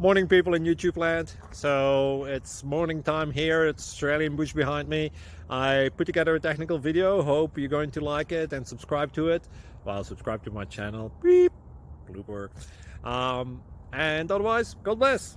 Morning, people in YouTube land. So it's morning time here. It's Australian bush behind me. I put together a technical video. Hope you're going to like it and subscribe to it. Well, subscribe to my channel. Beep. Blooper. And otherwise, God bless.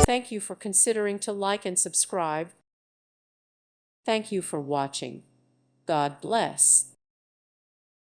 Thank you for considering to like and subscribe. Thank you for watching. God bless.